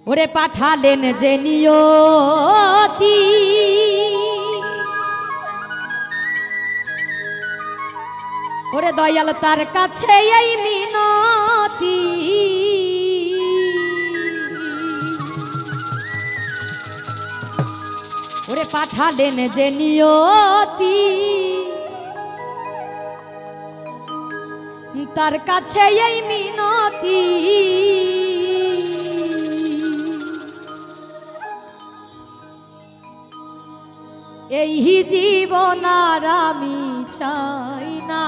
ওরে পাঠালেন যে নিয়তি ওরে দয়াল তার কাছে এই মিনতি ওরে পাঠালেন যে নিয়তি তার কাছে এই মিনতি এই জীবন আর আমি চাই না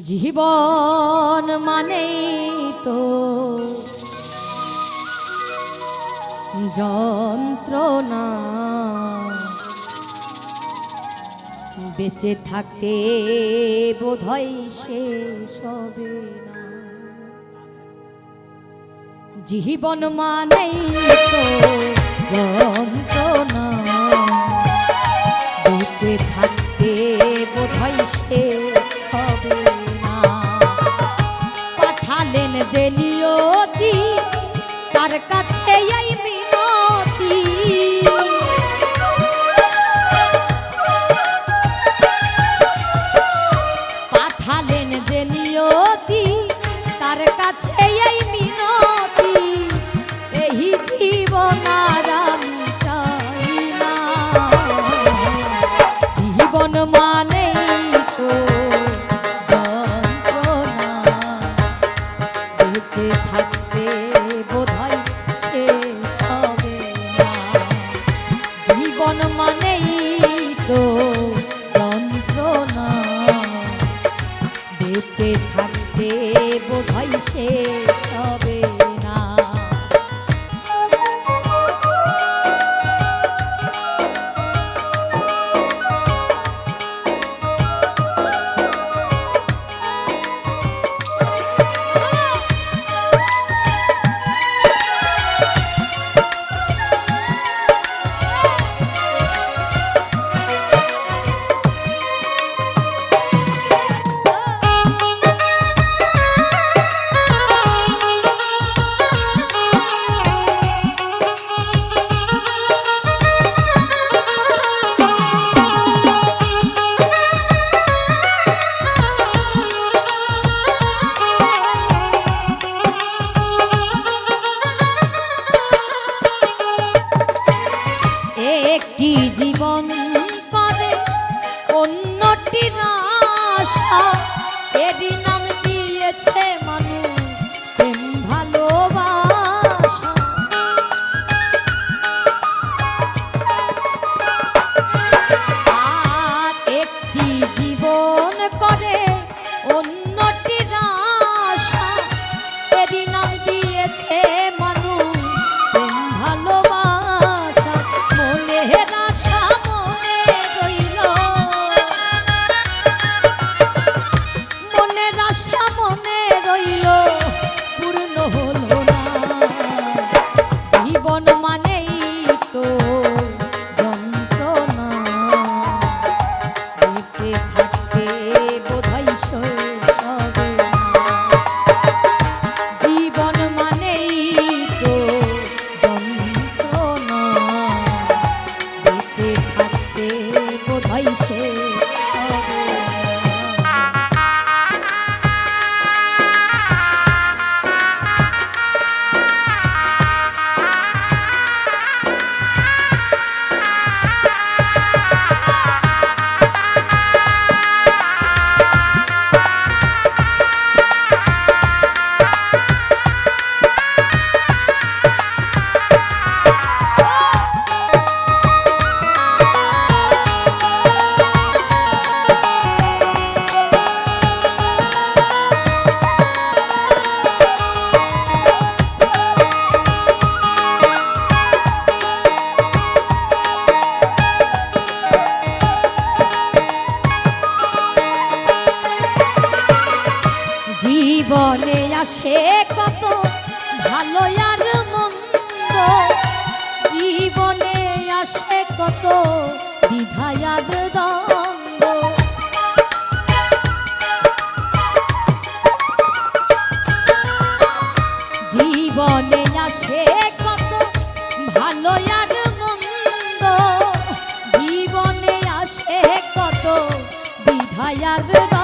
জীবন মানেই তো যন্ত্রণা বেঁচে থাকে বোধহয় শেষ হবে না জীবন মানেই তো যন্ত্রণা বেঁচে থাকতে বোধহয় শেষ হবে না পাঠালেন যে নিয়তি তার কাছে এই মিনতি পাঠালেন যে নিয়তি তার কাছে এই মিনতি এই জীবন আর আমি চাই না জীবন মানেই তো যন্ত্রণা বেঁচে থাকতে বোধহয় শেষ হবে না জীবন মানেই তো যন্ত্রণা বেঁচে থাকতে বোধহয় শেষ হবে না একটি জীবন করে অন্যটির আশা এরই নাম দিয়েছে মানুষ প্রেম ভালোবাসা আর একটি জীবন করে অন্যটির আশা এরই নাম দিয়েছে মানুষ প্রেম ভালোবাসা মনের আশা মনে রইল মনের আশা মনে রইল পূর্ণ হলো না জীবন মানেই তো যন্ত্রণা বেঁচে থাকতে বোধহয় শেষ হবে না জীবন মানেই তো যন্ত্রণা বেঁচে থাকতে বোধহয় শেষ হবে না জীবনে আসে কত ভালো আর মন্দ জীবনে আসে কত দ্বিধা আর দ্বন্দ্ব মায়ার দ্বন্দ্ব